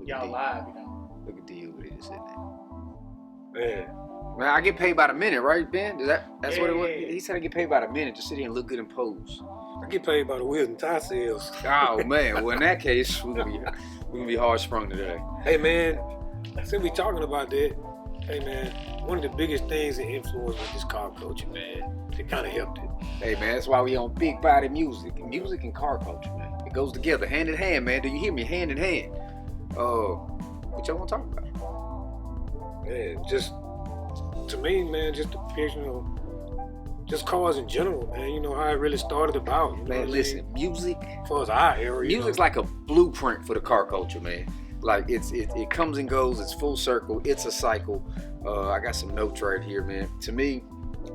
Y'all live, you know. Look at D with it sitting there. Man, I get paid by the minute, right, Ben? That's what it was? He said I get paid by the minute. Just sit here and look good and pose. I get paid by the wheels and tie sales. Oh, man. Well, in that case, we're gonna be hard sprung today. Hey, man. Since we talking about that, hey, man, one of the biggest things that influenced with this car culture, man, that kind of helped it. Hey, man, that's why we on big body music. Music and car culture, man. It goes together, hand in hand, man. Do you hear me? Hand in hand. What y'all want to talk about? Man, just, to me, man, just the picture, you know, just cars in general, man. You know how it really started about. You know Man, listen, music. As far as our area, Music's like a blueprint for the car culture, man. Like it comes and goes. It's full circle. It's a cycle. I got some notes right here, man. To me,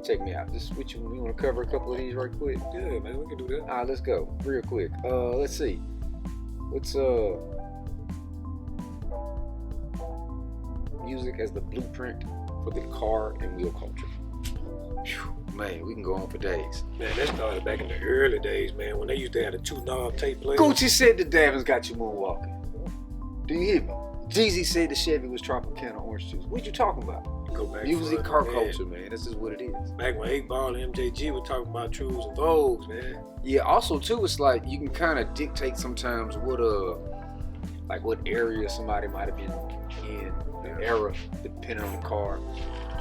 check me out. This what you want to cover a couple of these right quick? Yeah, man, we can do that. All right, let's go real quick. Let's see. What's music as the blueprint for the car and wheel culture? Whew, man, we can go on for days. Man, that started back in the early days, man, when they used to have the 2-knob tape player. Gucci said the Davin's got you moonwalking. Do you hear me? Jeezy said the Chevy was Tropicana orange juice. What you talking about? Go back music, car culture, man. This is what it is. Back when 8-Ball and MJG were talking about truths and vogues, man. Yeah, also too, it's like you can kind of dictate sometimes what area somebody might have been in, the era, depending on the car.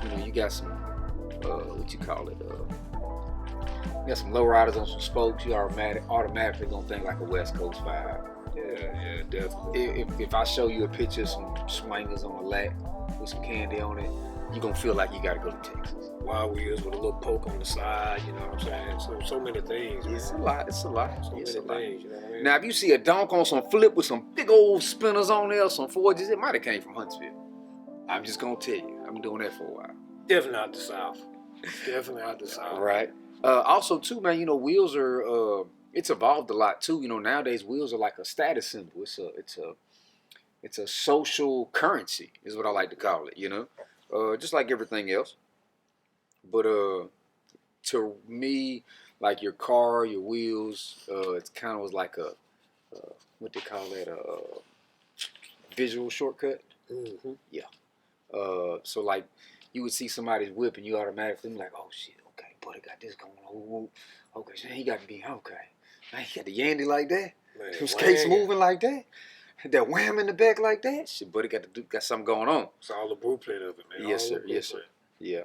You know, you got some what you call it? You got some lowriders on some spokes. You automatically gonna think like a West Coast vibe. Yeah, definitely. If I show you a picture of some swingers on a lat with some candy on it, you gonna feel like you gotta go to Texas. Wild wheels with a little poke on the side, you know what I'm saying? So many things. It's a lot. So many things, you know what I mean? Now, if you see a donk on some flip with some big old spinners on there, some forges, it might have came from Huntsville. I'm just gonna tell you, I've been doing that for a while. Definitely out the South. Definitely out the South. Right. Also, too, man, you know, wheels are. It's evolved a lot too. You know, nowadays wheels are like a status symbol. It's a social currency, is what I like to call it. You know, just like everything else. But to me, like your car, your wheels, it's kind of was like a what they call that, visual shortcut. Mm-hmm. Yeah. So like you would see somebody's whip and you automatically be like, oh shit, okay, buddy got this going on. Okay, so he got to be okay. Man, he got the yandy like that. Man, Some skates moving like that. That wham in the back like that. Shit, buddy got something going on. It's all the blueprint of it, man. Yes, sir. Yes, sir. Yeah.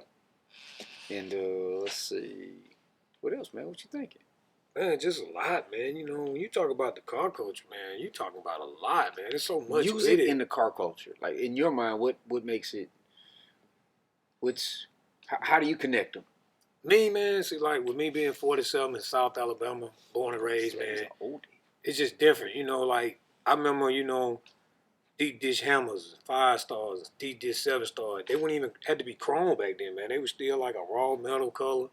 And let's see. What else, man? What you thinking? Man, just a lot, man. You know, when you talk about the car culture, man, you talking about a lot, man. There's so much music with it. in the car culture. Like in your mind, what makes it? How do you connect them? Me, man, see, like with me being 47 in South Alabama, born and raised, man, it's just different. You know, like I remember, you know, deep dish hammers, 5 stars, deep dish 7 stars. They wouldn't even had to be chrome back then, man. They were still like a raw metal color.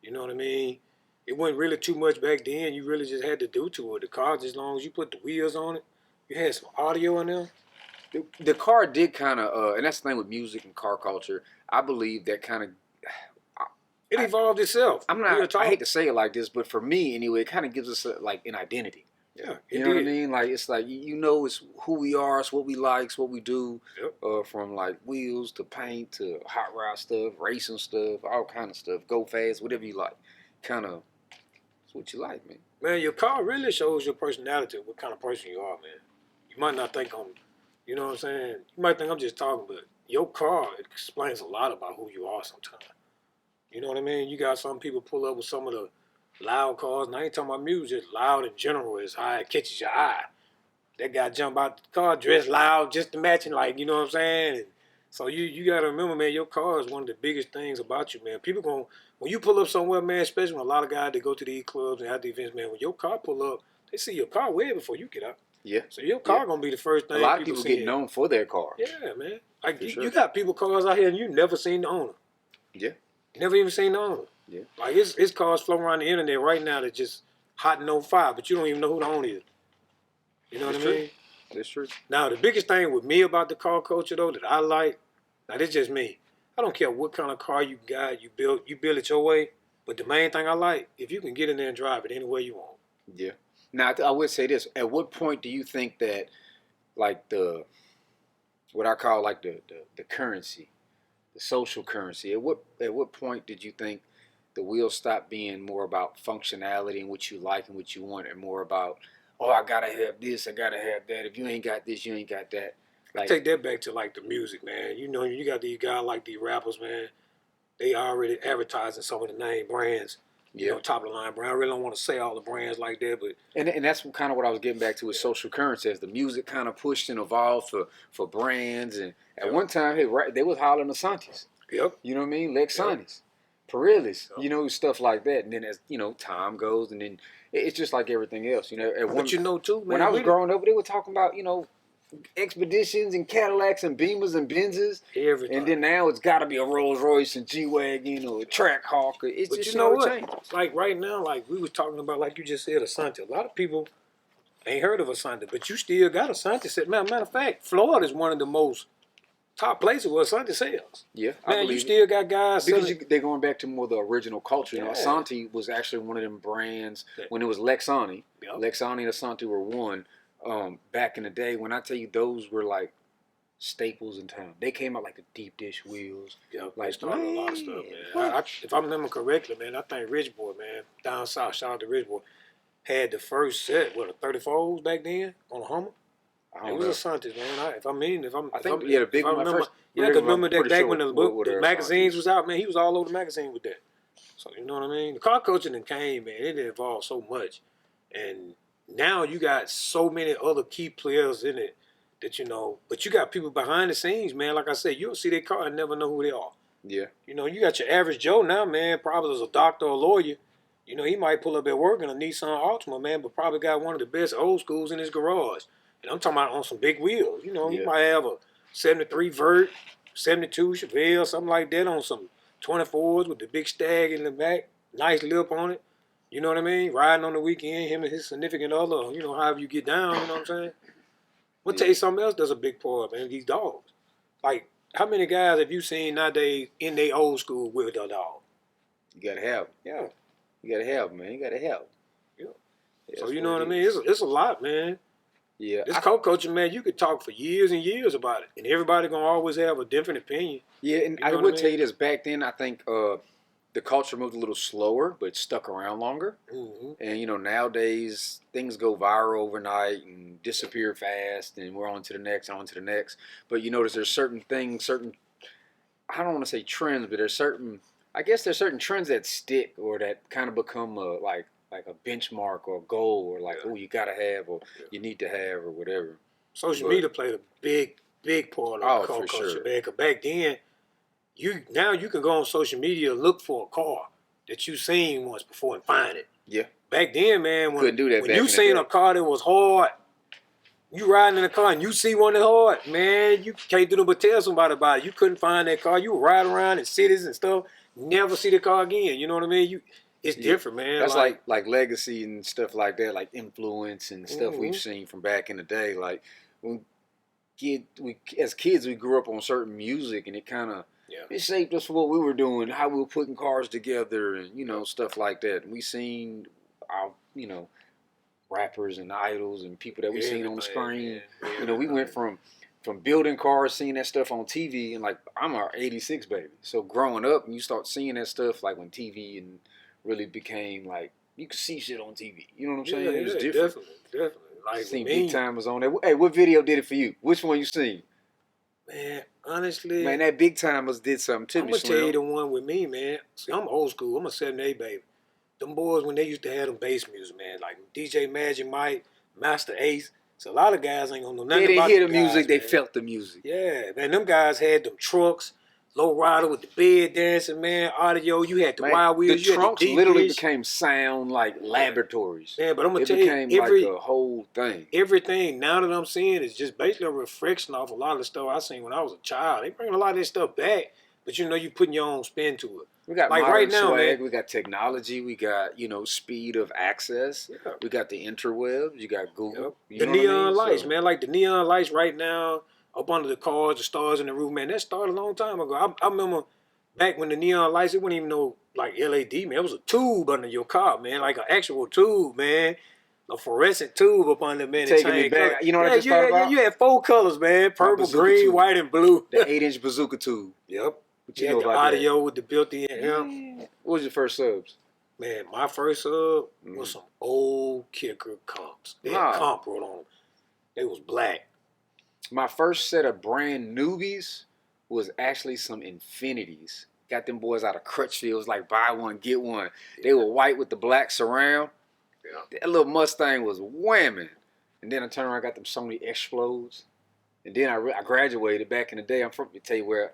You know what I mean? It wasn't really too much back then. You really just had to do to it. The car, as long as you put the wheels on it, you had some audio in there. The car did kind of, and that's the thing with music and car culture. I believe that kind of. It evolved itself. I hate to say it like this, but for me anyway, it kind of gives us like an identity. Yeah, you know what I mean? Like it's like you know, it's who we are, it's what we like, it's what we do. Yep. From like wheels to paint to hot rod stuff, racing stuff, all kind of stuff. Go fast, whatever you like. Kind of, it's what you like, man. Man, your car really shows your personality, what kind of person you are, man. You might not think you know what I'm saying? You might think I'm just talking, but your car explains a lot about who you are sometimes. You know what I mean? You got some people pull up with some of the loud cars, and I ain't talking about music, just loud in general is how it catches your eye. That guy jump out the car dressed loud just to match it, like, you know what I'm saying? And so you got to remember, man, your car is one of the biggest things about you, man. People when you pull up somewhere, man, especially when a lot of guys, they go to these clubs and have the events, man, when your car pull up, they see your car way before you get out. Yeah. So your car going to be the first thing a lot of people see. Get known for their car. Yeah, man. Like, sure. You got people cars out here and you never seen the owner. Yeah. Never even seen the owner. Yeah. Like his cars floating around the internet right now that's just hot and on fire, but you don't even know who the owner is. You know what I mean? That's true. Now the biggest thing with me about the car culture though that I like, now this is just me. I don't care what kind of car you got, you build it your way. But the main thing I like, if you can get in there and drive it any way you want. Yeah. Now I would say this: at what point do you think that, like the what I call like the currency, the social currency. At what point did you think the wheels stopped being more about functionality and what you like and what you want, and more about, oh, I gotta have this, I gotta have that. If you ain't got this, you ain't got that. I Like, take that back to like the music, man. You know, you got these guys like these rappers, man. They already advertising some of the name brands. You yeah. know, top of the line brand. I really don't want to say all the brands like that, but And that's kind of what I was getting back to with social currency, as the music kind of pushed and evolved for brands. And at yep, one time, hey, right, they was hollering Asantes. yep, You know what I mean? yep, Lexanis, Pirellis, yep. you know, stuff like that. And then as time goes, and then it's just like everything else. You know, But you know too, man. when I was growing up, they were talking about expeditions and Cadillacs and Beamers and Benzes. everything. And then now it's got to be a Rolls Royce and G Wagon or a Track Hawk. It's But just you know it what? changes. Like right now, like we was talking about, like you just said, Asante. A lot of people ain't heard of Asante, but you still got Asante. Said, matter of fact, Florida is one of the most top places where Asante sells. Yeah, I Man, you believe it. still got guys Because selling. they're going back to more the original culture. You know, Yeah. Asante was actually one of them brands Yeah. when it was Lexani. Yep. Lexani and Asante were one back in the day. When I tell you, those were like staples in town. They came out like the deep dish wheels. Yeah, Like, they started a lot of stuff, man. what? If I remember correctly, man, I think Rich Boy, man, down south, shout out to Rich Boy, had the first set, what, the 34s back then on a Hummer? I It don't was know. Asante's, man. I think the big one. remember, First, yeah, because remember I'm that pretty back sure when the they're magazines Asantes. was out, man, he was all over the magazine with that. So you know what I mean? The car coaching then came, man. It evolved so much, and now you got so many other key players in it that but you got people behind the scenes, man. Like I said, you'll see their car and never know who they are. Yeah. You know, you got your average Joe now, man. Probably as a doctor or a lawyer. You know, he might pull up at work in a Nissan Altima, man, but probably got one of the best old schools in his garage. And I'm talking about on some big wheels. You know, he Yeah. might have a 73 Vert, 72 Chevelle, something like that on some 24s with the big stag in the back, nice lip on it. You know what I mean? Riding on the weekend, him and his significant other, however you get down, you know what I'm saying? I'm going to tell you something else that's a big part, man, these dogs. Like, how many guys have you seen nowadays in their old school with their dog? You gotta have. Yeah. You gotta have, man. You gotta have. Yeah. That's So you know what I mean? is. It's a lot, man. Yeah. This co-coaching, man, you could talk for years and years about it, and everybody gonna always have a different opinion. Yeah, and You I know what would I tell mean? you this. Back then, I think the culture moved a little slower, but stuck around longer. Mm-hmm. And nowadays things go viral overnight and disappear fast, and we're on to the next, on to the next. But you notice there's certain things, I don't want to say trends, but I guess there's certain trends that stick or that kind of become like a benchmark or a goal, or like, Yeah. oh, you gotta have, or Yeah. you need to have, or whatever. Social But- media played a big part of Oh, the for co-culture, sure. man. Cause back then, now you can go on social media and look for a car that you seen once before and find it. Yeah. Back then, man, Couldn't do that when back you in the seen day. a car that was hard, you riding in a car and you see one that's hard, man, you can't do nothing but tell somebody about it. You couldn't find that car. You would ride around in cities and stuff, never see the car again. You know what I mean? It's Yeah. different, man. That's like legacy and stuff like that, like influence and stuff Mhm. we've seen from back in the day. Like when as kids we grew up on certain music, and it kind of Yeah. it shaped us for what we were doing, how we were putting cars together, and stuff like that. And we seen our rappers and idols and people that we seen on the screen. We went from building cars, seeing that stuff on TV, and like I'm our '86 baby. So growing up, and you start seeing that stuff like when TV and really became like you could see shit on TV. You know what I'm saying? It was different. Definitely. Like Seen me, Big Timers on there. Hey, what video did it for you? Which one you seen? man. Honestly, Man, that Big Timers did something to I'm me, gonna tell you Slim. the one with me, man. See, I'm old school. I'm a '78 baby. Them boys when they used to have them bass music, man, like DJ Magic Mike, Master Ace. So a lot of guys ain't gonna know nothing They didn't about hear them the music, guys, they man. felt the music. Yeah, man, them guys had them trucks, low rider with the bed dancing, man, audio. You had the Man, wild wheels. the You had trunks the deep literally dish. became sound like laboratories. Man, but I'm gonna It tell became you, like a whole thing. everything now that I'm seeing is just basically a reflection off a lot of the stuff I seen when I was a child. They bring a lot of this stuff back, but you putting your own spin to it. We got Like modern right now, swag, man. we got technology, we got, speed of access. Yeah. We got the interwebs, you got Google. Yep. You The know what I neon mean? lights, So- man. Like the neon lights right now up under the cars, the stars in the roof, man. That started a long time ago. I remember back when the neon lights, it wasn't even no like LED, man. It was a tube under your car, man. Like an actual tube, man. a fluorescent tube up on the man. Taking me back. You know what I just thought about? You had 4 colors, man. Purple, green, tube. white, and blue. The 8-inch bazooka tube. Yep. What You you know had the about audio that? with the built-in amp. Yeah. What was your first subs? Man, my first sub was some old Kicker comps. They had comp wrote on them. They was black. My first set of brand newbies was actually some Infinities. Got them boys out of Crutchfield. It was like buy one, get one. Yeah. They were white with the black surround. Yeah. That little Mustang was whamming. And then I turned around and got them Sony Explodes. And then I graduated back in the day. I'm from, to tell you where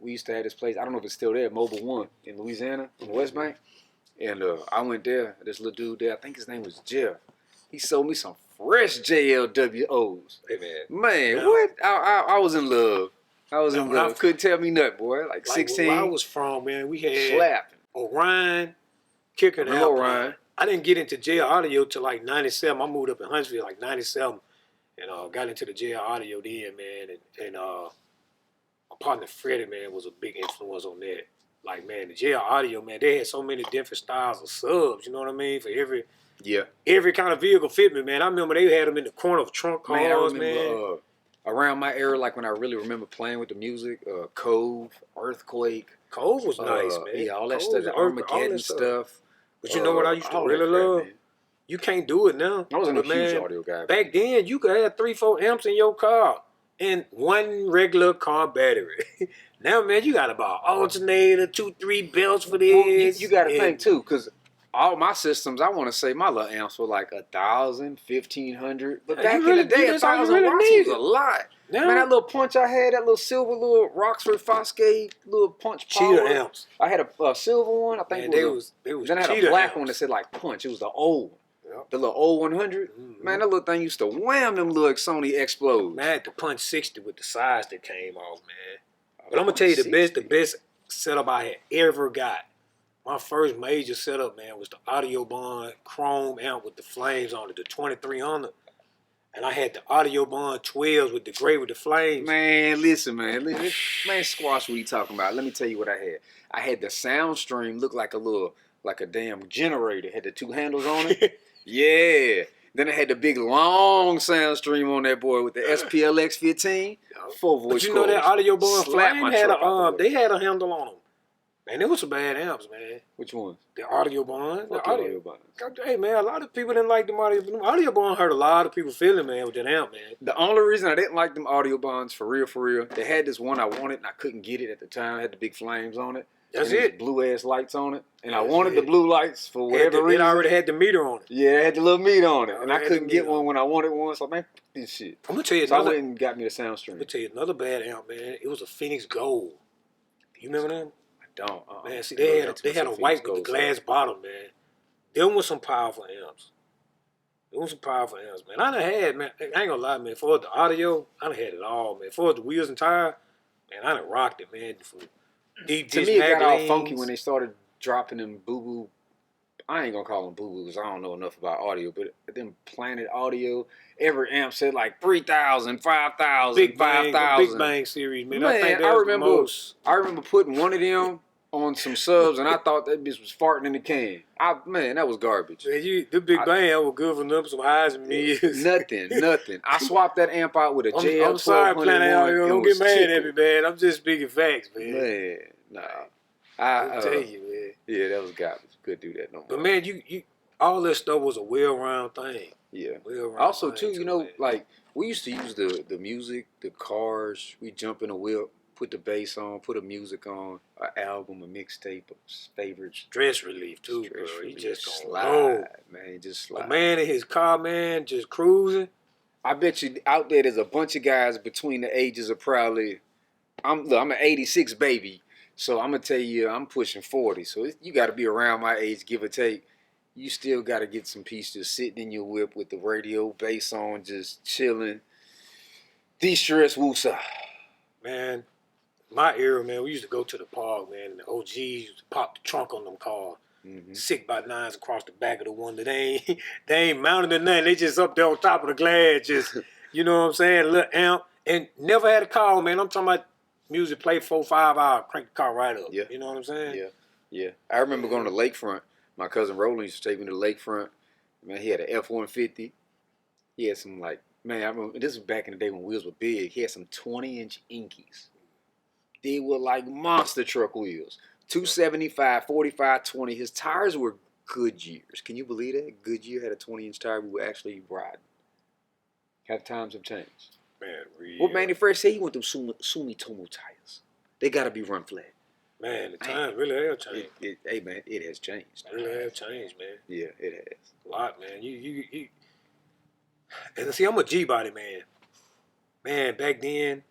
we used to have this place. I don't know if it's still there, Mobile One in Louisiana, in the West Bank. And I went there. This little dude there, I think his name was Jeff. He sold me some fresh JLWOs. Hey, man. Man, now, what? I was in love. I was in love. Couldn't tell me nothing, boy. Like 16. Where I was from, man, we had slapping. Orion, Kicker, and Orion. I didn't get into JL Audio till like 97. I moved up in Huntsville like 97. And got into the JL Audio then, man. And my partner Freddie, man, was a big influence on that. Like, man, the JL Audio, man, they had so many different styles of subs, you know what I mean? For every kind of vehicle fit me, man. I remember they had them in the corner of trunk cars, man. I remember, around my era, like when I really remember playing with the music, Cove, Earthquake. Cove was nice, man. Yeah, all that stuff, the Armageddon stuff. But you know what I used to really love? Man. You can't do it now. I wasn't a huge audio guy. Back then, you could have 3-4 amps in your car and one regular car battery. Now, man, you got about alternator, 2-3 belts for this. Well, you got to think, too, because all my systems, I want to say my little amps were like 1,000, 1,500. But back in the day, 1,000 watts was a lot. Now, man, that little punch I had, that little silver little Roxford Fosgate little punch power. Cheetah amps. I had a silver one. I think they was then I had a black one that said like punch. It was the old one. Yep. The little old 100. Man, that little thing used to wham them little Sony Explodes. Man, I had the punch 60 with the size that came off, man. But I'm going to tell you the best setup I had ever got. My first major setup, man, was the Audio Bond Chrome amp with the flames on it, the 2300. And I had the Audio Bond 12s with the gray with the flames. Man, listen, man. Man, squash what you talking about. Let me tell you what I had. I had the sound stream look like a damn generator. It had the 2 handles on it. Yeah. Then I had the big long sound stream on that boy with the SPLX 15. 4 voice. But you know that Audio Bond flame had they had a handle on them. Man, it was some bad amps, man. Which ones? The Audio Bond. The Audio Bond. Hey, man, a lot of people didn't like them Audio Bond hurt a lot of people feeling, man, with that amp, man. The only reason I didn't like them Audio Bonds, for real, they had this one I wanted and I couldn't get it at the time. It had the big flames on it. That's it. Blue-ass lights on it. And I wanted the blue lights for whatever reason. It already had the meter on it. Yeah, it had the little meter on it. And I couldn't get one when I wanted one. So, man, this shit. I'm going to tell you so I went and got me the sound stream. I'm going to tell you another bad amp, man. It was a Phoenix Gold. You remember them? Don't. Man, see, they had a white with the glass bottom, man. Them was some powerful amps. Man. I done had, man, I ain't gonna lie, man, for the audio, I done had it all, man. For the wheels and tire, man, I done rocked it, man. To me, it got all funky when they started dropping them boo-boo. I ain't gonna call them boo-boo because I don't know enough about audio, but them Planet Audio, every amp said like 3,000, 5,000, 5,000. Big Bang series, man. I think I remember putting one of them on some subs, and I thought that bitch was farting in the can. Man, that was garbage. Man, the Big Bang was good for them, some highs and mids. Nothing. I swapped that amp out with a JL. I'm sorry, Planet Audio. Don't get mad at me, man. I'm just speaking facts, man. Man, nah. I'll tell you, man. Yeah, that was garbage. Couldn't do that no more. But man, you all that stuff was a well-round thing. Yeah. Well-round also, thing too, you know, man. like we used to use the music, the cars. We jump in a wheel, put the bass on, put a music on, an album, a mixtape, favorites. Stress relief too, Stress bro. relief. He just slide, man. Just slide. A man in his car, man, just cruising. I bet you out there there's a bunch of guys between the ages of probably. I'm an '86 baby. So I'm going to tell you, I'm pushing 40. So you got to be around my age, give or take. You still got to get some peace just sitting in your whip with the radio, bass on, just chilling. De-stress, woosah. Man, my era, man, we used to go to the park, man, and the OGs used to pop the trunk on them cars. 6x9s across the back of the one that they ain't mounted or nothing. They just up there on top of the glass, just, you know what I'm saying, a little amp. And never had a call, man. I'm talking about music play 4-5 hours, crank the car right up. Yeah. You know what I'm saying? Yeah. I remember going to the lakefront. My cousin Roland used to take me to the lakefront, Man, he had an F-150. He had some like, man, I remember this was back in the day when wheels were big. He had some 20-inch Inkies. They were like monster truck wheels. 275, 45, 20. His tires were Goodyears. Can you believe that? Goodyear had a 20-inch tire we were actually riding. Have times have changed. Man, real. What manufacturer say he went through Sumitomo tires? They gotta be run flat. Man, the times really have changed. Hey man, it has changed. It really have changed, man. Yeah, it has. A lot, man. You and see, I'm a G-body man. Man, back then,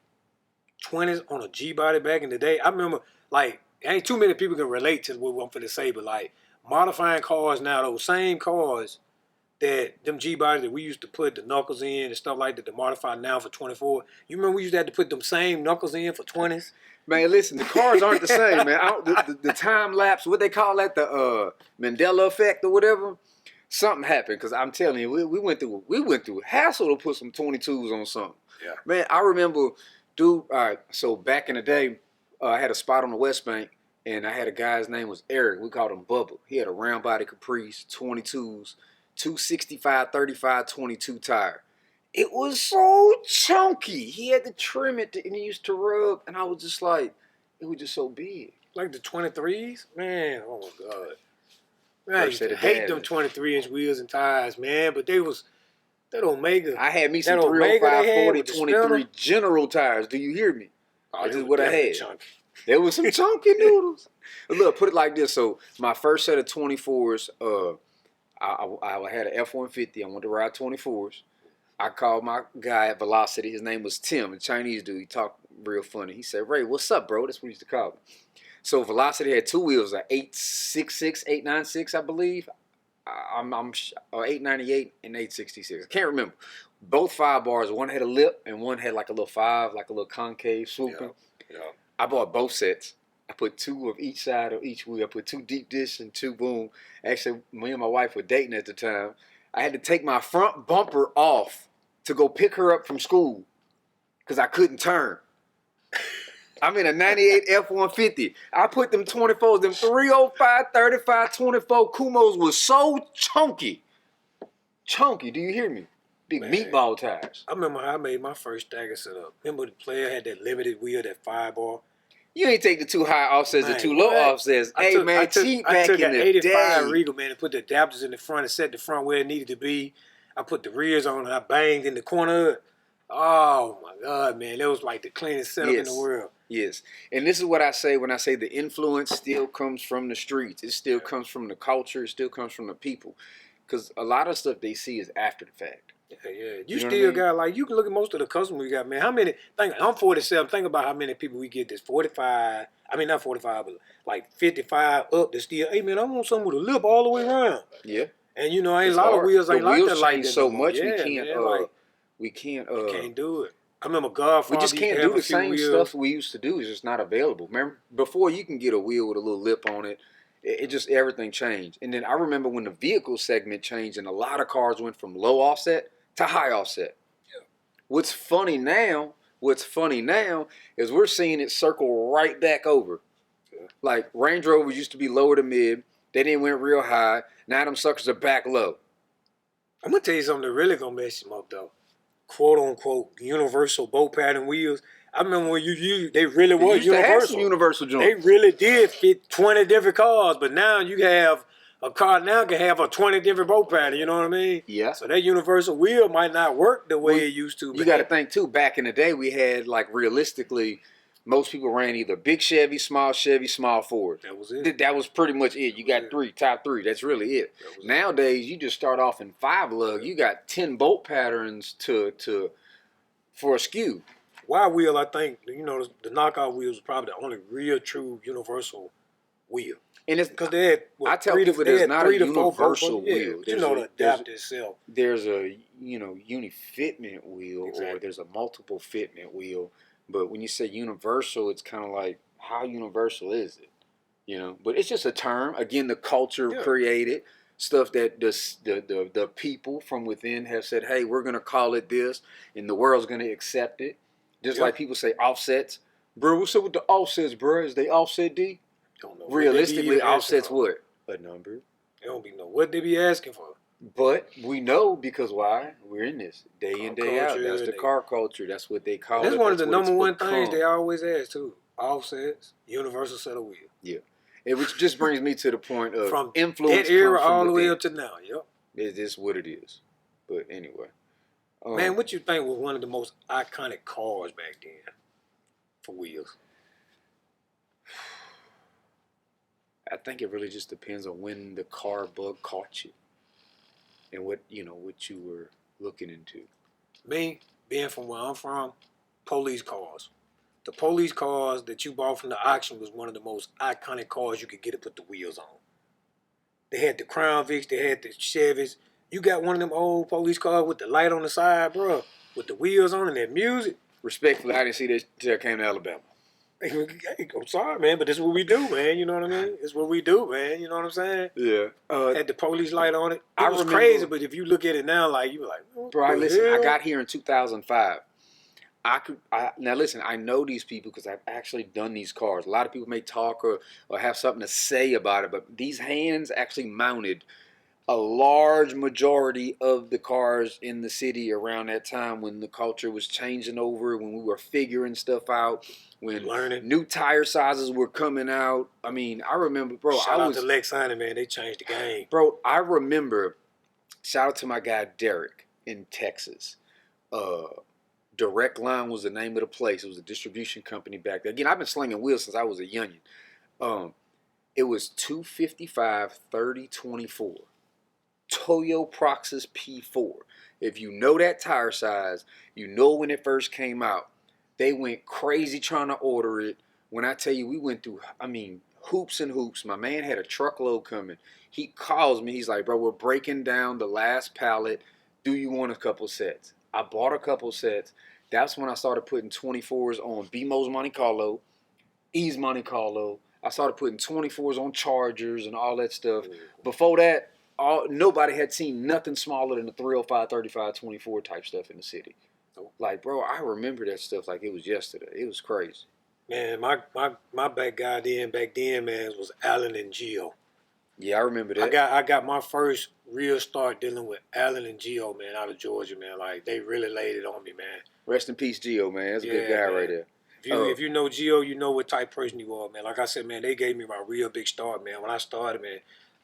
20s on a G-body back in the day. I remember, like, ain't too many people can relate to what I'm finna say, but like modifying cars now, those same cars that them G-bodies that we used to put the knuckles in and stuff like that to modify now for 24. You remember we used to have to put them same knuckles in for 20s? Man, listen, the cars aren't the same, man. The time lapse, what they call that, the Mandela effect or whatever. Something happened because I'm telling you, we went through hassle to put some 22s on something. Yeah. Man, I remember, dude. All right, so back in the day, I had a spot on the West Bank, and I had a guy's name was Eric. We called him Bubba. He had a round body Caprice 22s, 265, 35, 22 tire. It was so chunky. He had to trim it, and he used to rub, and I was just like, it was just so big. Like the 23s? Man, oh my God. Man, I used to hate them 23-inch wheels and tires, man, but that Omega. I had me some 305, 40, 23 General tires. Do you hear me? Oh, this is what I had. Chunky. There was some chunky noodles. Look, put it like this. So my first set of 24s, I had an F-150. I wanted to ride 24s. I called my guy at Velocity. His name was Tim, a Chinese dude. He talked real funny. He said, Ray, what's up, bro? That's what he used to call me. So Velocity had two wheels, an 866, 896, I believe. Or 898 and 866. I can't remember. Both 5 bars. One had a lip and one had like a little 5, like a little concave swooping. Yeah. I bought both sets. I put 2 of each side of each wheel. I put 2 deep dish and 2 boom. Actually, me and my wife were dating at the time. I had to take my front bumper off to go pick her up from school because I couldn't turn. I'm in a 98 F-150. I put them 24s, them 305, 35, 24 Kumos was so chunky. Chunky, do you hear me? Big meatball tires. I remember how I made my first stagger setup. Remember the player had that limited wheel, that 5 bar? You ain't take the too high offsets and too low offsets. Hey, man, cheap back in the day. I took an 85 Regal, man, and put the adapters in the front and set the front where it needed to be. I put the rears on and I banged in the corner of it. Oh, my God, man. That was like the cleanest setup in the world. Yes. And this is what I say when I say the influence still comes from the streets. It still comes from the culture. It still comes from the people. Because a lot of stuff they see is after the fact. Yeah. You still got, like, you can look at most of the customers we got, man. How many, I'm 47. Think about how many people we get that's 45. I mean, not 45, but like 55 up that's still, hey, man, I want something with a lip all the way around. Yeah. And, you know, ain't a lot of wheels ain't like that. Like so much man, we can't do it. I remember Godfather. We just can't do the same stuff we used to do. It's just not available. Remember, before you can get a wheel with a little lip on it, it just, everything changed. And then I remember when the vehicle segment changed and a lot of cars went from low offset to high offset. Yeah. What's funny now is we're seeing it circle right back over. Yeah. Like Range Rovers used to be lower to mid. They didn't went real high. Now them suckers are back low. I'm going to tell you something that really going to mess them up, though. Quote unquote universal bolt pattern wheels. I remember when they really was universal joints. They really did fit 20 different cars, but now you have a car now can have a 20 different bolt pattern. You know what I mean? Yeah. So that universal wheel might not work the way it used to. You got to think too. Back in the day, we had like realistically, most people ran either big Chevy, small Ford. That was it. That was pretty much it. You got top three. That's really it. Nowadays, you just start off in 5 lug. You got 10 bolt patterns for a skew. Wide wheel, I think, you know, the knockout wheel was probably the only real true universal wheel. And it's because they had I tell people there's not a universal wheel. You know, the adapt itself. There's a uni-fitment wheel, or there's a multiple fitment wheel. But when you say universal, it's kind of like, how universal is it? You know, but it's just a term. Again, the culture created stuff that the people from within have said, hey, we're going to call it this, and the world's going to accept it. Just like people say offsets. Bro, what's up with the offsets, bro? Is they offset D? Don't know. Realistically, offsets what? A number. They don't be know what they be asking for. But we know because why? We're in this day Car in, day out. That's culture, the and car culture. That's what they and call that's it. one of That's the what it's number one things become. they always ask too. Offsets, universal set of wheels. Yeah. Which just brings me to the point of From influence that era comes from all the way within. up to now. Yep. It's just what it is. But anyway. Man, what you think was one of the most iconic cars back then for wheels? I think it really just depends on when the car bug caught you and what you were looking into. Me, being from where I'm from, police cars. The police cars that you bought from the auction was one of the most iconic cars you could get to put the wheels on. They had the Crown Vics, they had the Chevys. You got one of them old police cars with the light on the side, bro, with the wheels on and that music. Respectfully, I didn't see that till I came to Alabama. Hey, I'm sorry, man, but this is what we do, man. You know what I mean? It's what we do, man. You know what I'm saying? Yeah. Had the police light on it. It I was remember, crazy, but if you look at it now, like, you were like, what bro, the listen, I hell? got here in 2005. Now listen, I know these people because I've actually done these cars. A lot of people may talk or have something to say about it, but these hands actually mounted a large majority of the cars in the city around that time when the culture was changing over, when we were figuring stuff out, when Learning. new tire sizes were coming out. I mean, I remember, bro. Shout out to Lex Honey, man. They changed the game. Bro, I remember. Shout out to my guy Derek in Texas. Direct Line was the name of the place. It was a distribution company back there. Again, I've been slinging wheels since I was a youngin. It was 255 3024 Toyo Proxys P4. If you know that tire size, you know when it first came out. They went crazy trying to order it. When I tell you, we went through, hoops and hoops. My man had a truckload coming. He calls me. He's like, bro, we're breaking down the last pallet. Do you want a couple sets? I bought a couple sets. That's when I started putting 24s on BMO's Monte Carlo, E's Monte Carlo. I started putting 24s on Chargers and all that stuff. Before that, nobody had seen nothing smaller than the 305, 35, 24 type stuff in the city. Like, bro, I remember that stuff like it was yesterday. It was crazy. Man, my back guy back then, man, was Allen and Gio. Yeah, I remember that. I got my first real start dealing with Allen and Gio, man, out of Georgia, man. Like, they really laid it on me, man. Rest in peace, Gio, man. That's a good guy, man. Right there. If you know Gio, you know what type of person you are, man. Like I said, man, they gave me my real big start, man. When I started, man,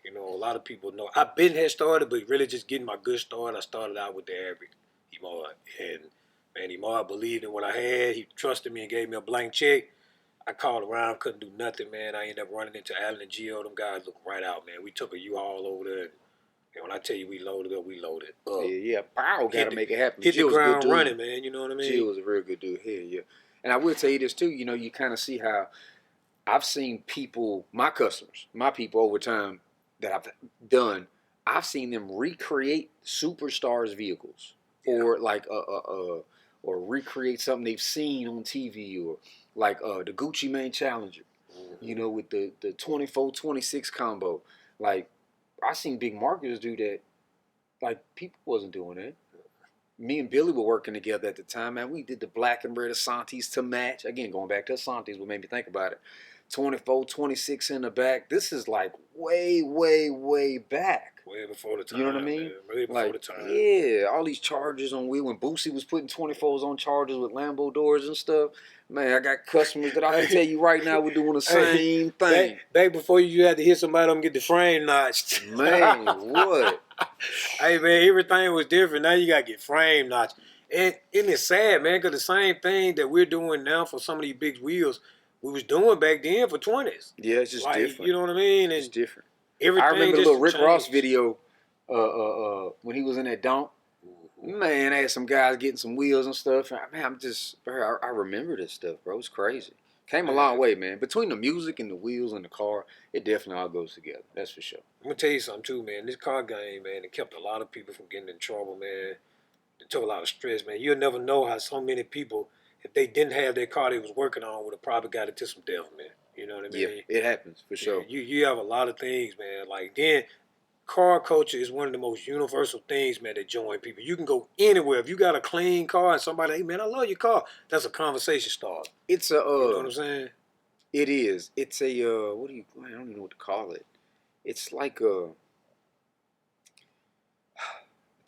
you know, a lot of people know. I've been had started, but really just getting my good start, I started out with the average Imad. And, man, Imad believed in what I had. He trusted me and gave me a blank check. I called around, couldn't do nothing, man. I ended up running into Allen and Gio. Them guys looked right out, man. We took a U-Haul over there. And when I tell you we loaded up, we loaded up. Yeah. Pow, got to make it happen. Hit the ground running, man. You know what I mean? Gio was a real good dude. Hell yeah. And I will tell you this, too. You know, you kind of see how I've seen people, my customers, my people over time that I've done, I've seen them recreate superstars' vehicles. Yeah. Or like or recreate something they've seen on TV, or like the Gucci Mane Challenger, you know, with the 24-26 combo. Like, I seen big marketers do that. Like, people wasn't doing that. Me and Billy were working together at the time, man. We did the black and red Asantes to match. Again, going back to Asantes, what made me think about it. 24-26 in the back. This is like way, way, way back. Way before the time. You know what I mean? Man. Way before the time. Yeah, all these Chargers on wheel. When Boosie was putting 24s on Chargers with Lambo doors and stuff, man, I got customers that I can tell you right now we're doing the same thing. Back before you had to hit somebody and get the frame notched. Man, what? Hey, man, everything was different. Now you got to get frame notched. And it's sad, man, because the same thing that we're doing now for some of these big wheels, we was doing back then for 20s. Yeah, it's just different. You know what I mean? And it's different. Everything I remember the little Rick Ross video when he was in that dump. Man, I had some guys getting some wheels and stuff. Man, I remember this stuff, bro. It's crazy. Came a long way, man. Between the music and the wheels and the car, it definitely all goes together. That's for sure. I'm going to tell you something, too, man. This car game, man, it kept a lot of people from getting in trouble, man. It took a lot of stress, man. You'll never know how so many people, if they didn't have their car they was working on, would have probably got into some death, man. You know what I mean? Yeah, it happens, for sure. You have a lot of things, man. Like, then, car culture is one of the most universal things, man, that join people. You can go anywhere. If you got a clean car and somebody, hey, man, I love your car, that's a conversation starter. It's a, you know what I'm saying? It is. It's a, I don't even know what to call it. It's like a,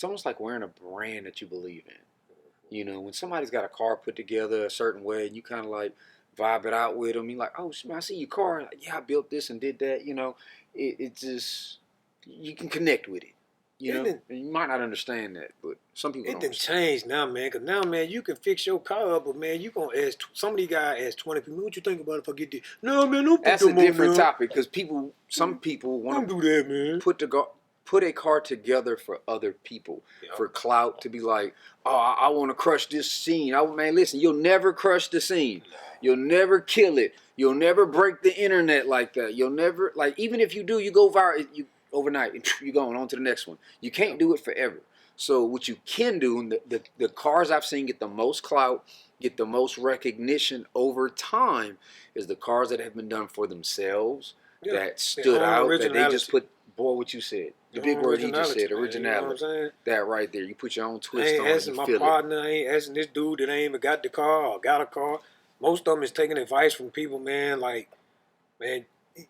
it's almost like wearing a brand that you believe in. You know, when somebody's got a car put together a certain way, and you kind of like vibe it out with them, you're like, oh, man, I see your car. Like, yeah, I built this and did that. You know, it just you can connect with it. You know, and you might not understand that, but some people It don't. done changed now, man. Cause now, man, you can fix your car up, but man, you gonna ask some of these guys ask 20 people, what you think about if I get this? No, man, don't put That's a them on different there. topic because some people want Don't to do that, man. put a car together for other people, for clout, to be like, oh, I want to crush this scene. Man, listen, you'll never crush the scene. You'll never kill it. You'll never break the internet like that. You'll never, like, even if you do, you go viral overnight. You're going on to the next one. You can't do it forever. So what you can do, and the cars I've seen get the most clout, get the most recognition over time, is the cars that have been done for themselves, that stood out, that they just put, boy, what you said. The big word he just said, originality. You know that right there. You put your own twist on it. I ain't asking my partner, I ain't asking this dude that ain't even got the car or got a car. Most of them is taking advice from people, man, like, man,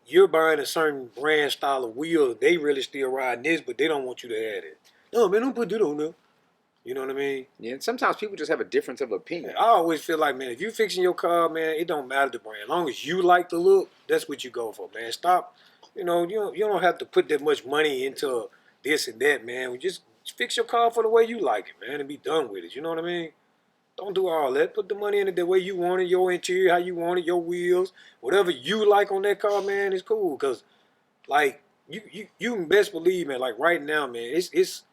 you're buying a certain brand style of wheel. They really still riding this, but they don't want you to add it. No, man, don't put that on there. You know what I mean? Yeah, and sometimes people just have a difference of opinion. I always feel like, man, if you fixing your car, man, it don't matter the brand. As long as you like the look, that's what you go for, man. Stop. You know, you don't have to put that much money into this and that, man. We just fix your car for the way you like it, man, and be done with it. You know what I mean? Don't do all that. Put the money in it the way you want it, your interior, how you want it, your wheels, whatever you like on that car, man, is cool. Cause like you can best believe, man. Like right now, man, it's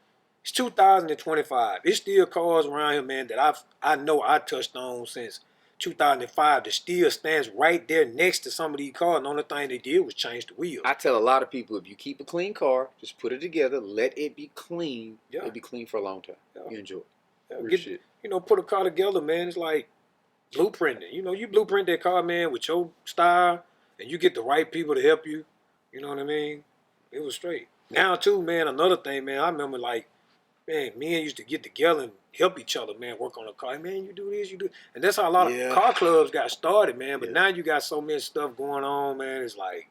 2025. It's still cars around here, man, that I know I touched on since 2005 that still stands right there next to some of these cars. And the only thing they did was change the wheels. I tell a lot of people, if you keep a clean car, just put it together, let it be clean. Yeah. It'll be clean for a long time. Yeah. You enjoy it. Yeah, put a car together, man. It's like blueprinting. You know, you blueprint that car, man, with your style, and you get the right people to help you. You know what I mean? It was straight. Now, too, man, another thing, man, I remember, like, man, men used to get together and help each other, man, work on the car. Man, you do this, you do. And that's how a lot of car clubs got started, man. But now you got so much stuff going on, man. It's like,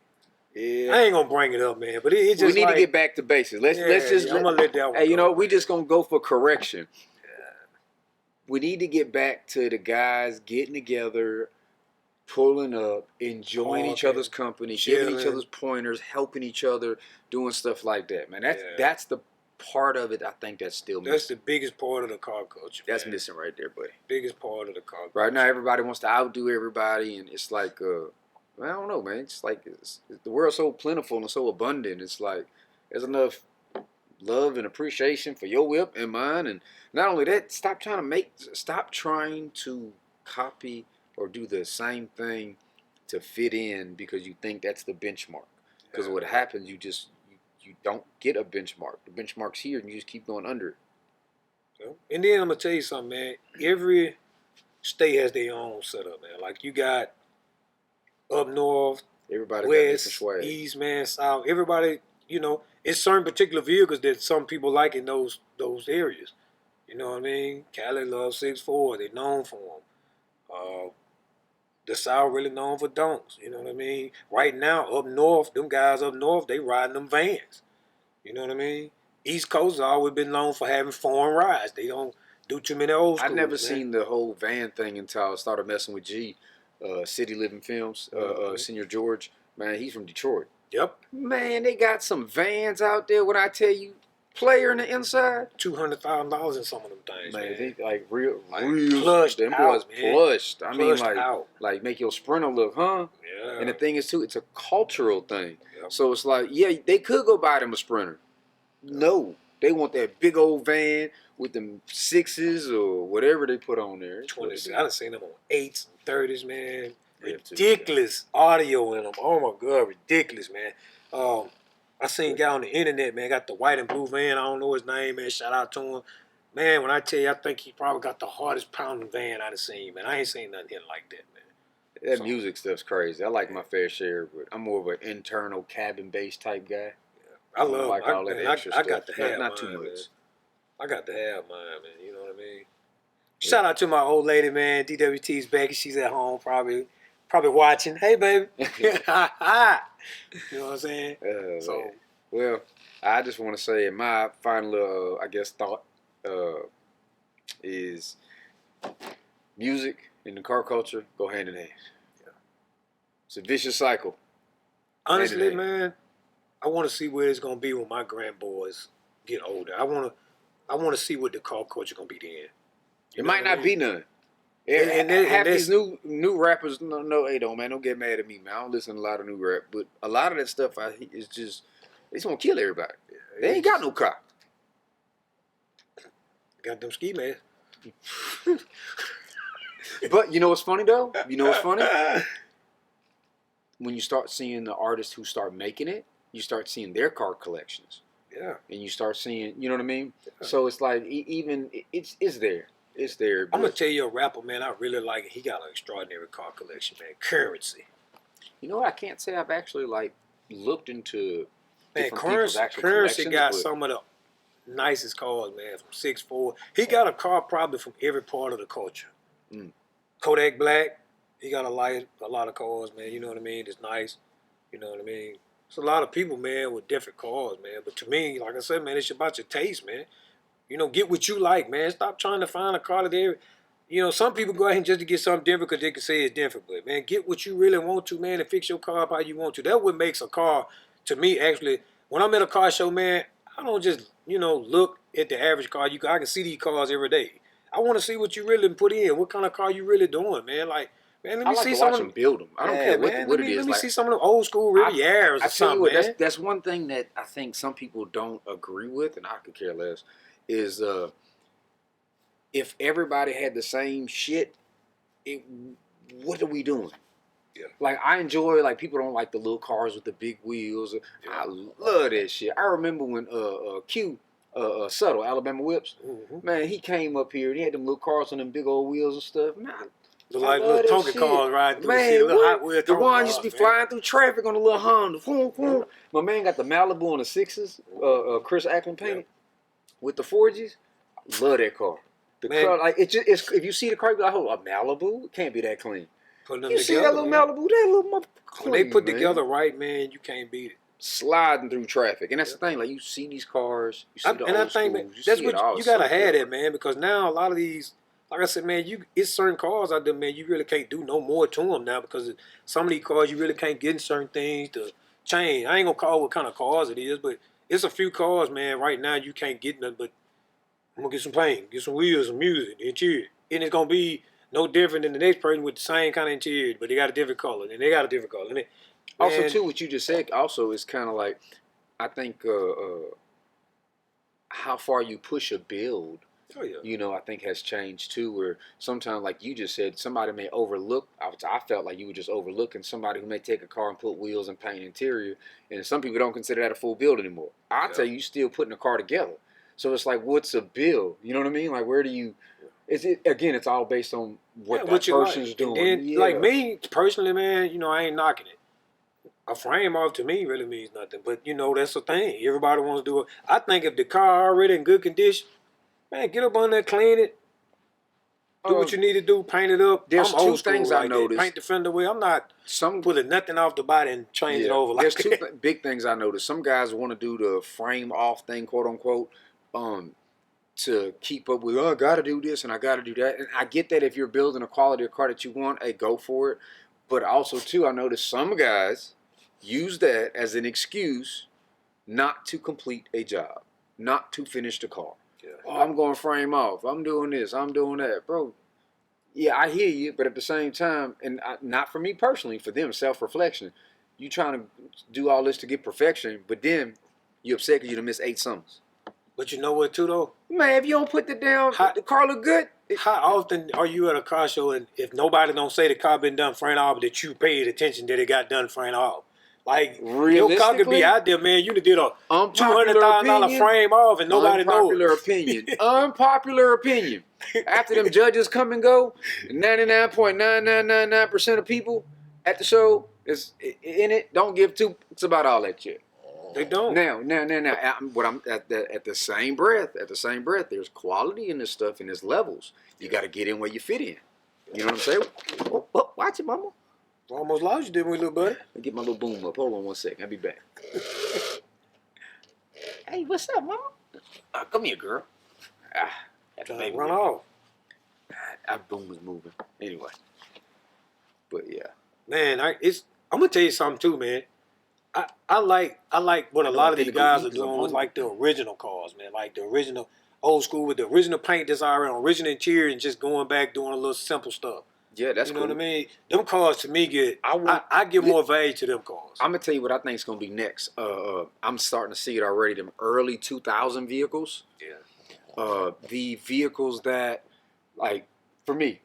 I ain't gonna bring it up, man. But it's just we need to get back to basics. Let's just. I'm gonna let that one. Hey, you know, we just gonna go for correction. We need to get back to the guys getting together, pulling up, enjoying each other's company, giving each other's pointers, helping each other, doing stuff like that, man. That's the part of it I think that's still missing. That's the biggest part of the car culture. That's missing right there, buddy. Biggest part of the car culture. Right now, everybody wants to outdo everybody, and it's like, I don't know, man. It's like the world's so plentiful and so abundant. It's like there's enough love and appreciation for your whip and mine, and not only that, stop trying to copy or do the same thing to fit in because you think that's the benchmark. Because what happens, you don't get a benchmark. The benchmark's here, and you just keep going under it. And then I'm gonna tell you something, man. Every state has their own setup, man. Like you got up north, everybody west, got east, man, south. Everybody, you know, it's certain particular vehicles that some people like in those areas. You know what I mean? Cali loves 6.4. They're known for them. The South really known for donks. You know what I mean? Right now, up north, them guys up north, they riding them vans. You know what I mean? East Coast has always been known for having foreign rides. They don't do too many old schools. I never seen the whole van thing until I started messing with G, City Living Films, Senior George. Man, he's from Detroit. Yep. Man, they got some vans out there. When I tell you, player in the inside, $200,000 in some of them things. Man, they like real plushed. Them boys plushed. I mean, like make your Sprinter look, huh? Yeah. And the thing is too, it's a cultural thing. Yep. So it's like, yeah, they could go buy them a Sprinter. No, they want that big old van with them 6s or whatever they put on there. 20s. I done seen them on 8s and 30s, man. Ridiculous audio in them. Oh my God, ridiculous, man. I seen a guy on the internet, man, got the white and blue van. I don't know his name, man. Shout out to him. Man, when I tell you, I think he probably got the hardest pounding van I've seen, man. I ain't seen nothing hit like that, man. That music stuff's crazy. I like my fair share, but I'm more of an internal cabin-based type guy. I love like all that extra stuff. I got to have not mine, too much. Man. I got to have mine, man. You know what I mean? Yeah. Shout out to my old lady, man. DWT's back. She's at home, probably watching. Hey, baby. You know what I'm saying? Well, I just want to say, my final, I guess, thought is music and the car culture go hand in hand. Yeah. It's a vicious cycle. Honestly, Hand in hand. man, I want to see where it's gonna be when my grandboys get older. I want to see what the car culture gonna be then. You It know might what I not mean? be none. And Half that's these new rappers, no, hey, don't man, don't get mad at me, man. I don't listen to a lot of new rap, but a lot of that stuff, is just they just want to kill everybody. They ain't got no car. got them ski masks. But you know what's funny though? You know what's funny? When you start seeing the artists who start making it, you start seeing their car collections. Yeah. And you start seeing, you know what I mean? Yeah. So it's like even it's there. It's there. I'm gonna tell you a rapper, man. I really like it. He got an extraordinary car collection, man. Currency. You know what? I can't say I've actually like looked into Man, different people's actual Currency collections, got but some of the nicest cars, man. From 6'4". He got a car probably from every part of the culture. Mm. Kodak Black. He got a lot of cars, man. You know what I mean? It's nice. You know what I mean? It's a lot of people, man, with different cars, man. But to me, like I said, man, it's about your taste, man. You know, get what you like, man. Stop trying to find a car that they, you know, some people go out here just to get something different because they can say it's different. But, man, get what you really want to, man, and fix your car up how you want to. That's what makes a car, to me, actually. When I'm at a car show, man, I don't just, you know, look at the average car. I can see these cars every day. I want to see what you really put in. What kind of car you really doing, man. Like, man, let I me like see to some watch of them them. build them. I don't care what it is. Let me Like, see some of them old school Rivieras I or tell you something, what, man. that's one thing that I think some people don't agree with, and I could care less, is if everybody had the same shit, what are we doing? Yeah. Like, I enjoy, like, people don't like the little cars with the big wheels. Yeah. I love that shit. I remember when Q Subtle, Alabama Whips, man, he came up here and he had them little cars on them big old wheels and stuff. Man, Look like little Tonka cars riding through the city, little Hot Wheel the Tonka one cars, used to be man. flying through traffic on the little Honda. Vroom, vroom. My man got the Malibu on the sixes, Chris Ackland painted with the 4Gs. Love that car. The car, like it's if you see the car, you be like, oh, a Malibu, it can't be that clean. Putting them You together, see that little man. Malibu, that little motherfucker When they put man. together right, man, you can't beat it. Sliding through traffic, and that's the thing. Like, you see these cars, you see the And I old think, schools, man, you that's see it what all. you gotta So have good. that, man, because now a lot of these, like I said, man, it's certain cars out there, man, you really can't do no more to them now because some of these cars you really can't get in certain things to change. I ain't gonna call what kind of cars it is, but it's a few cars, man, right now you can't get nothing but I'm gonna get some paint, get some wheels, some music, the interior. And it's gonna be no different than the next person with the same kind of interior, but they got a different color, and they got a different color. And Also, too, what you just said also is kind of like, I think how far you push a build, oh yeah, you know, I think has changed too. Where sometimes, like you just said, somebody may overlook. I felt like you were just overlooking somebody who may take a car and put wheels and paint interior, and some people don't consider that a full build anymore. I tell you, still putting a car together. So it's like, what's a build? You know what I mean? Like, where do you? Is it again? It's all based on what that person's like. doing. And then, like me personally, man, you know, I ain't knocking it. A frame off to me really means nothing, but you know that's the thing. Everybody wants to do it. I think if the car already in good condition, man, get up on there, clean it, do what you need to do, paint it up. There's I'm two old school things like I noticed. That. Paint the fender away. I'm not pulling nothing off the body and change it over. Like There's two big things I noticed. Some guys want to do the frame off thing, quote unquote, to keep up with, oh, I got to do this and I got to do that. And I get that if you're building a quality of car that you want, hey, go for it. But also, too, I noticed some guys use that as an excuse not to complete a job, not to finish the car. Yeah. Oh, I'm going frame off. I'm doing this. I'm doing that. Bro, yeah, I hear you, but at the same time, and not for me personally, for them, self-reflection, you trying to do all this to get perfection, but then you upset because you done missed 8 summers. But you know what, too, though? Man, if you don't put the the car look good. How often are you at a car show and if nobody don't say the car been done frame off, that you paid attention that it got done frame off? Like, your car could be out there, man. You did a $200,000 frame off and nobody knows. Unpopular opinion. Unpopular opinion. After them judges come and go, 99.9999% of people at the show is in it. Don't give two. It's about all that shit. They don't. Now. What I'm at the same breath. There's quality in this stuff and there's levels. You got to get in where you fit in. You know what I'm saying? Oh, watch it, mama. Almost lost you, didn't we, little buddy? Get my little boom up. Hold on one second. I'll be back. Hey, what's up, mama? Come here, girl. Got the Trying baby to run with me. off. Our boom was moving. Anyway. But yeah. Man, I'm gonna tell you something too, man. I like what I a know lot I'm of these finna go guys eat are 'cause I'm doing with hungry. like the original cars, man. Like the original old school with the original paint design, original interior, and just going back doing a little simple stuff. Yeah, that's You know cool. what I mean? Them cars to me I I give more value to them cars. I'm gonna tell you what I think is gonna be next. I'm starting to see it already. Them early 2000 vehicles. Yeah. The vehicles that, like, for me,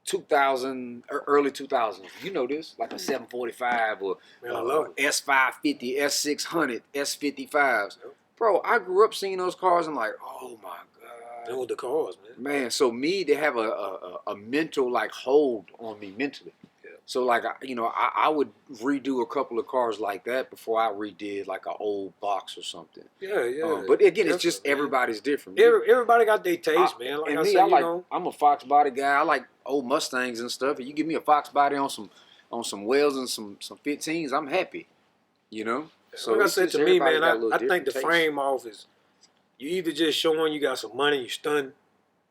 2000 or early 2000s. You know this, like a 745 or Man, I love it. S550, S600, S55s. Bro, I grew up seeing those cars and like, oh my god. Them with the cars, man. Man, so me, they have a mental like hold on me mentally. Yeah. So like I would redo a couple of cars like that before I redid like an old box or something. Yeah. But again, it's just Definitely, man. everybody's different. Everybody got their taste, man. Like And I me, said, you like know. I'm a Fox body guy. I like old Mustangs and stuff. If you give me a Fox body on some Wells and some 15s, I'm happy. You know. So Like I it's said just to me, everybody man, got a little I think different the taste. frame off is you either just showing you got some money, you stunned.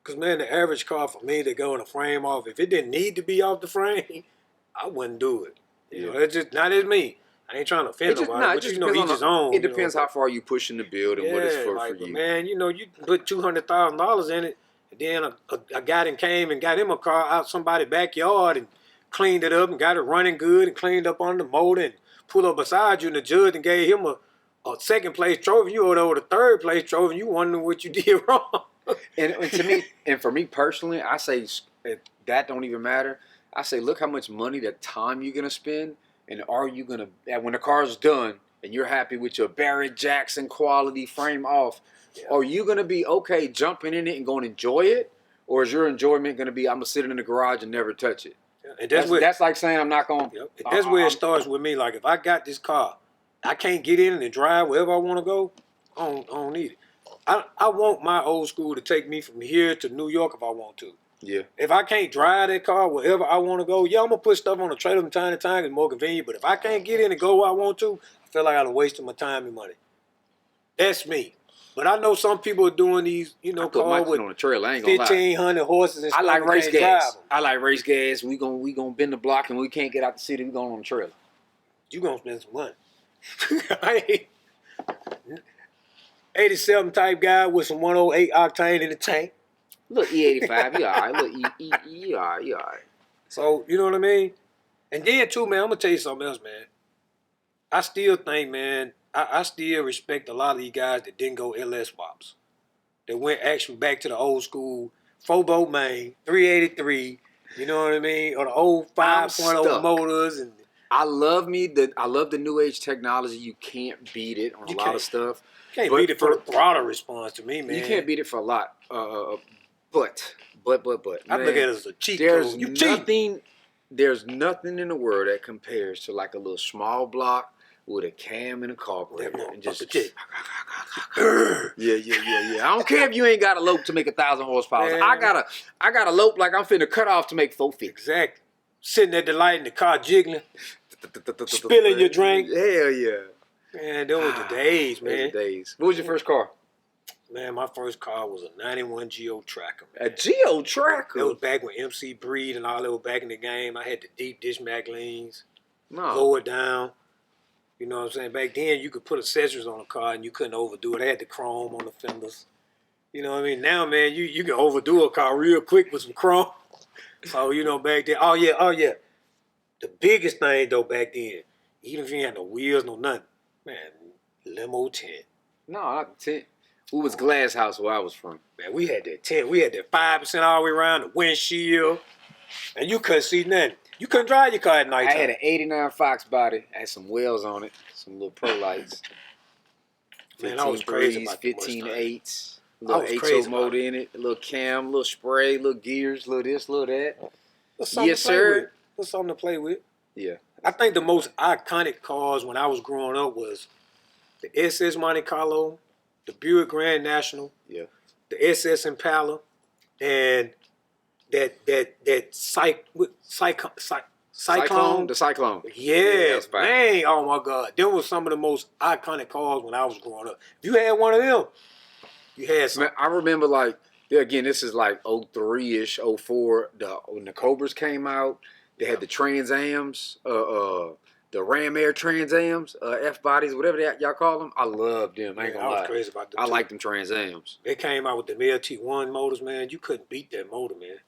Cause man, the average car for me to go in a frame off, if it didn't need to be off the frame, I wouldn't do it. You know, that's just not as me. I ain't trying to offend nobody, but you know, each his own. It depends how far you pushing the build and what it's for like, you. But man, you know, you put $200,000 in it, and then a guy then came and got him a car out somebody's backyard and cleaned it up and got it running good and cleaned up on the motor and pulled up beside you, and the judge and gave him a second place trophy. You over the third place trophy, and you wondering what you did wrong. And to me, and for me personally, I say that don't even matter. I say, look how much money, that time you're gonna spend, and are you gonna, when the car's done and you're happy with your Barrett Jackson quality frame off, are you gonna be okay jumping in it and going to enjoy it, or is your enjoyment gonna be I'm gonna sit in the garage and never touch it? And that's like saying I'm not gonna. That's where it starts with me. Like if I got this car, I can't get in and drive wherever I want to go. I don't need it. I want my old school to take me from here to New York if I want to. Yeah. If I can't drive that car wherever I want to go, yeah, I'm gonna put stuff on the trailer from time to time. It's more convenient. But if I can't get in and go where I want to, I feel like I'm wasting my time and money. That's me. But I know some people are doing these, you know, cars with on the trailer. I ain't gonna 1,500 horses and stuff. I like and race can't gas. drive 'em. I like race gas. We gonna bend the block and we can't get out the city. We going on the trailer. You gonna spend some money. I ain't 87 type guy with some 108 octane in the tank. Look, E85, you all right. Look, you all right. So, you know what I mean? And then, too, man, I'm going to tell you something else, man. I still think, man, I still respect a lot of these guys that didn't go LS swaps. That went actually back to the old school 4-bolt main, 383, you know what I mean? Or the old 5.0 motors. And I love the new age technology. You can't beat it on a lot of stuff. You can't beat it for the throttle response to me, man. You can't beat it for a lot. But I look at it as a cheat code. There's nothing in the world that compares to like a little small block with a cam and a carburetor and just yeah. I don't care if you ain't got a lope to make 1,000 horsepower. Man. I got a lope like I'm finna cut off to make 450. Exactly. Sitting at the light in the car jiggling, spilling your drink. Hell yeah. Man, those were the days, man. Those were the days. What was your first car? Man, my first car was a 91 Geo Tracker, man. A Geo Tracker? That was back when MC Breed and all that was back in the game. I had the deep dish MacLeans, lower down. You know what I'm saying? Back then, you could put accessories on a car and you couldn't overdo it. I had the chrome on the fenders. You know what I mean? Now, man, you can overdo a car real quick with some chrome. So, you know, back then, oh yeah. The biggest thing, though, back then, even if you had no wheels, no nothing, man, limo tent. No, not the tent. It was glass house where I was from. Man, we had that tent. We had that 5% all the way around, the windshield, and you couldn't see nothing. You couldn't drive your car at night. I had an 89 Fox body. I had some wheels on it, some little pro lights. Man, I was crazy about 15 8s. Little HO motor in it, a little cam, little spray, little gears, little this, little that. Yes, sir. What's something to play with? Yeah. I think the most iconic cars when I was growing up was the SS Monte Carlo, the Buick Grand National, the SS Impala, and that Cyclone. The Cyclone. Yeah, that's fine. man. Oh my God, them was some of the most iconic cars when I was growing up. If you had one of them, you had some. Man, I remember like again, this is like 03-ish, 04. When the Cobras came out, they had the Trans Ams, the Ram Air Trans Ams, F bodies, whatever y'all call them. I loved them. I ain't gonna I was lie. crazy about them. I too. like them Trans Ams. They came out with the LT1 motors, man. You couldn't beat that motor, man.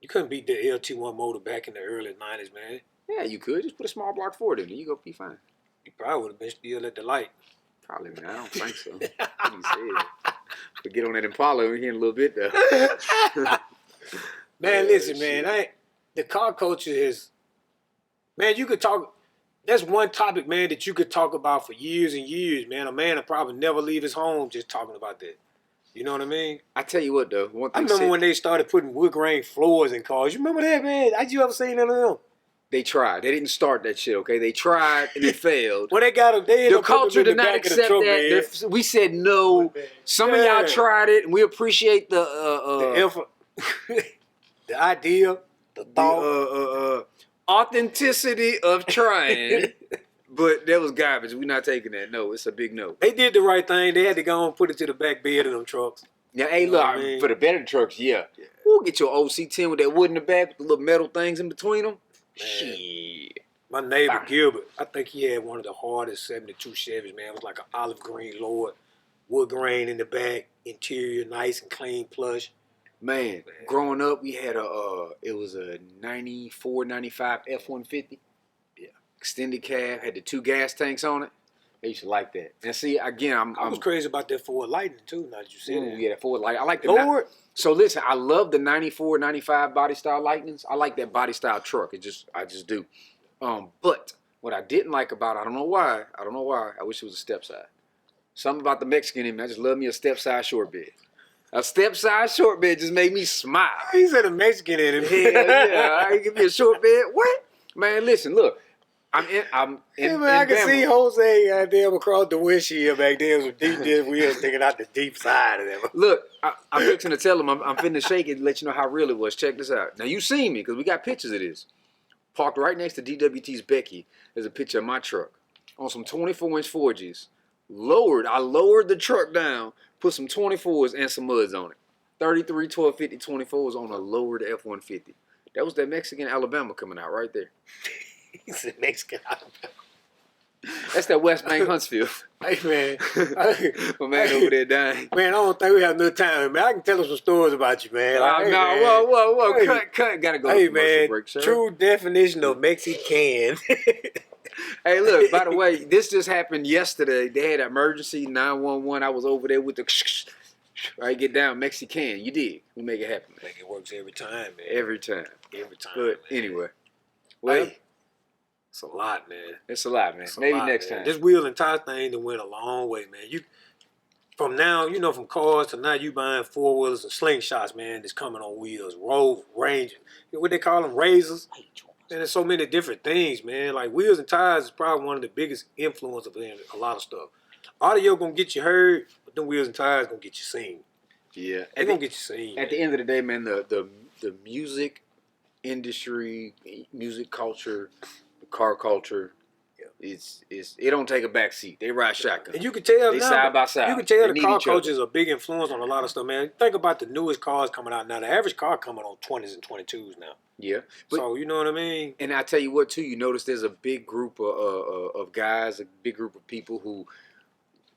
You couldn't beat the LT1 motor back in the early 90s, man. Yeah, you could just put a small block Ford in it. You go be fine. You probably would have been still at the light. Probably, man. I don't think so. What you said. But get on that Impala here in a little bit, though. Man, listen, man. The car culture is, man. You could talk. That's one topic, man, that you could talk about for years and years, man. A man will probably never leave his home just talking about that. You know what I mean? I tell you what, though. One I thing remember when they started putting wood grain floors in cars. You remember that, man? Had you ever seen none of them? They tried. They didn't start that shit, okay? They tried and it failed. Well, they got them. They The culture did not accept that. We said no. Some of y'all tried it, and we appreciate the effort, the idea, the thought, authenticity of trying. But that was garbage. We're not taking that. No, it's a big no. They did the right thing. They had to go and put it to the back bed of them trucks. Now, hey, look, for the better trucks, yeah. We'll get your OC10 with that wood in the back with the little metal things in between them. Shit. My neighbor Gilbert, I think he had one of the hardest 72 Chevys, man. It was like an olive green Lord, wood grain in the back, interior nice and clean, plush. Man, growing up, we had it was a 94, 95 F-150. Yeah. Extended cab, had the 2 gas tanks on it. I used to like that. And see, again, I was crazy about that Ford Lightning, too, now that you said that. Yeah, that Ford Lightning. I like the Lord. So listen, I love the 94, 95 body style Lightnings. I like that body style truck. I just do. But what I didn't like about it, I don't know why. I wish it was a step side. Something about the Mexican in me. I just love me a step side short bed. A step side short bed just made me smile. He said a Mexican in him. Hell yeah, I give me a short bed. What? Man, listen, look. I can see Jose goddamn across the windshield back there with deep dish wheels sticking out the deep side of them. Look, I'm fixing to tell him I'm finna shake it and let you know how real it was. Check this out. Now you seen me because we got pictures of this. Parked right next to DWT's Becky. There's a picture of my truck on some 24-inch 4Gs. I lowered the truck down, put some 24s and some muds on it. 33, 1250, 24s on a lowered F-150. That was that Mexican Alabama coming out right there. He's a Mexican Alabama. That's that West Bank Huntsville. Hey, man. My man over there dying. Man, I don't think we have enough time, man. I can tell us some stories about you, man. Like, no, whoa. Hey, cut. Gotta go to commercial break, sir. True definition of Mexican. Hey, look, by the way, this just happened yesterday. They had an emergency, 911. I was over there with the... Right, get down, Mexican. You did. We make it happen. Like it works every time, man. Every time. But man. Anyway. Well... It's a lot, man. It's a lot, man. Maybe next time. This wheel and tire thing done went a long way, man. From now, from cars to now, you buying 4-wheelers and slingshots, man, that's coming on wheels. Road Ranger. What they call them, razors. And there's so many different things, man. Like wheels and tires is probably one of the biggest influence of a lot of stuff. Audio gonna get you heard, but them wheels and tires gonna get you seen. Yeah. They gonna get you seen. At the end of the day, man, the music industry, music culture, car culture, it don't take a back seat. They ride shotgun. And you can tell they side by side. You can tell the car culture is a big influence on a lot of stuff, man. Think about the newest cars coming out now. The average car coming on 20s and 22s now. Yeah. So you know what I mean? And I tell you what too, you notice there's a big group of guys, a big group of people who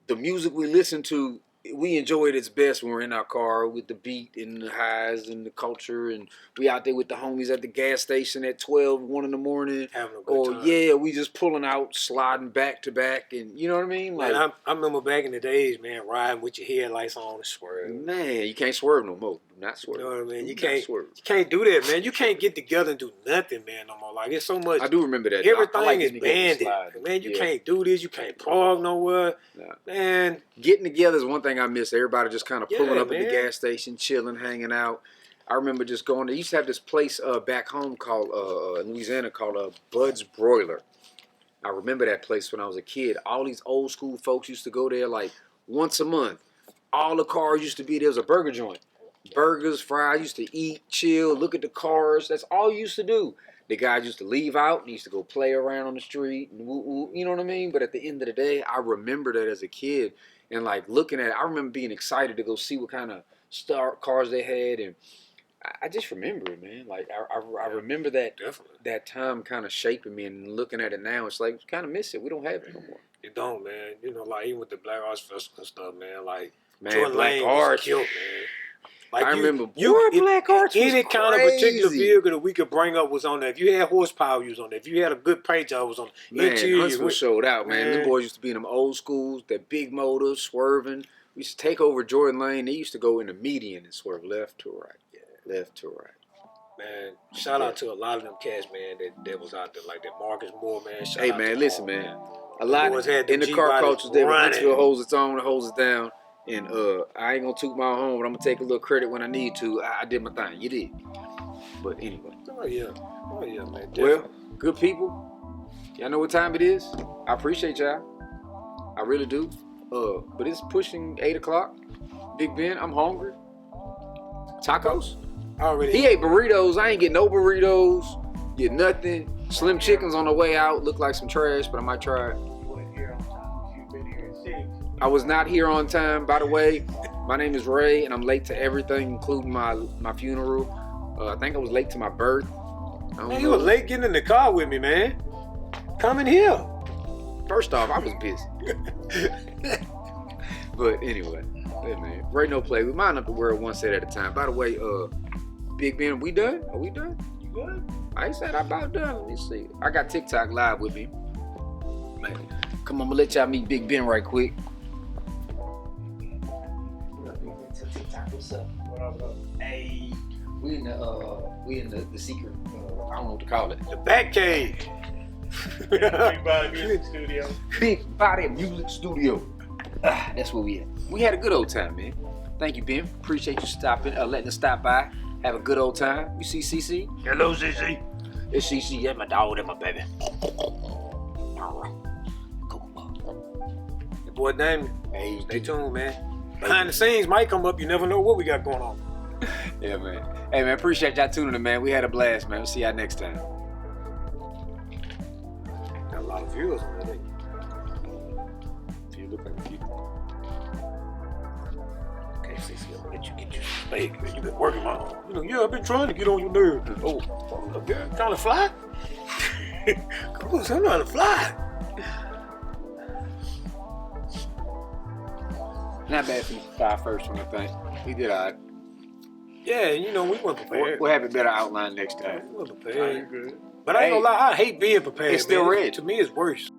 the music we listen to, we enjoy it its best when we're in our car with the beat and the highs and the culture, and we out there with the homies at the gas station at 12, 1 in the morning. Having a good time. Yeah, we just pulling out, sliding back to back, and you know what I mean? Like, man, I remember back in the days, man, riding with your headlights on and swerve. Man, you can't swerve no more. Do not swerve. You know what I mean? You can't do that, man. You can't get together and do nothing, man, no more. Like, it's so much. I do remember that. Everything is banded. Man, you can't do this. You can't park nowhere. Nah. Man. Getting together is one thing I miss. Everybody just kind of pulling up at the gas station, chilling, hanging out. I remember just going there. They used to have this place back home called, in Louisiana, called Bud's Broiler. I remember that place when I was a kid. All these old school folks used to go there like once a month. All the cars used to be there. Was a burger joint. burgers, fries. Used to eat, chill, look at the cars. That's all you used to do. The guys used to leave out and used to go play around on the street. And woo, woo, you know what I mean? But at the end of the day, I remember that as a kid and like looking at it. I remember being excited to go see what kind of cars they had, and I just remember it, man. Like I remember that Definitely. that time kind of shaping me, and looking at it now, it's like kind of miss it. We don't have it no more. You don't, man. You know, like even with the Black Arts Festival and stuff, man. Like Man, Jordan Black Lane Arts. was killed, man. Like I remember, Black Arts was any kind of particular crazy. vehicle that we could bring up was on there. If you had horsepower, you was on there. If you had a good paint job, was on there. Man, Huntsville showed out, man. Man. Them boys used to be in them old schools, that big motors, swerving. We used to take over Jordan Lane. They used to go in the median and swerve left to right. Yeah, left to right. Man, shout out to a lot of them cats, man, that was out there. Like that Marcus Moore, man. Hey, man, listen, man. A lot boys had in the the car G-bodies culture there, running. Huntsville holds its own and holds it down. And I ain't gonna toot my own horn, but I'm gonna take a little credit when I need to. I did my thing. You did. But anyway. Oh yeah, man. Definitely. Well, good people. Y'all know what time it is. I appreciate y'all. I really do. But it's pushing 8 o'clock. Big Ben, I'm hungry. Tacos? Already. He ate burritos. I ain't get no burritos. Get nothing. Slim chickens on the way out. Look like some trash, but I might try it. I was not here on time, by the way. My name is Ray, and I'm late to everything, including my funeral. I think I was late to my birth. Man, you were late getting in the car with me, man. Come in here. First off, I was busy. But anyway, hey man, Ray no play. We mind up the world one set at a time. By the way, Big Ben, we done? Are we done? You good? I said I about done. Let me see. I got TikTok live with me. Man, come on, I'm gonna let y'all meet Big Ben right quick. What's up? Hey, we in the secret. I don't know what to call it. The Bat Cave. Big Body Music Studio. Big Body Music Studio. That's where we at. We had a good old time, man. Thank you, Ben. Appreciate you stopping, letting us stop by. Have a good old time. You see CC? Hello, CC. It's CC. That's my dog. That's my baby. All right. Your boy Damien. Hey, Stay tuned, man. Behind the scenes might come up. You never know what we got going on. Yeah, man. Hey, man. Appreciate y'all tuning in, man. We had a blast, man. We'll see y'all next time. Got a lot of viewers on that. You look like a few. Okay, CC, I'm gonna get you some steak, man. You been working on. You know, yeah, I've been trying to get on your nerves. Oh, girl, trying to fly? Come on, I'm trying to fly. Not bad for the 5 first one, I think. We did all right. Yeah, you know, we weren't prepared. We'll have it better outlined next time. We weren't prepared. But I ain't gonna lie, I hate being prepared. It's still man. red. To me, it's worse.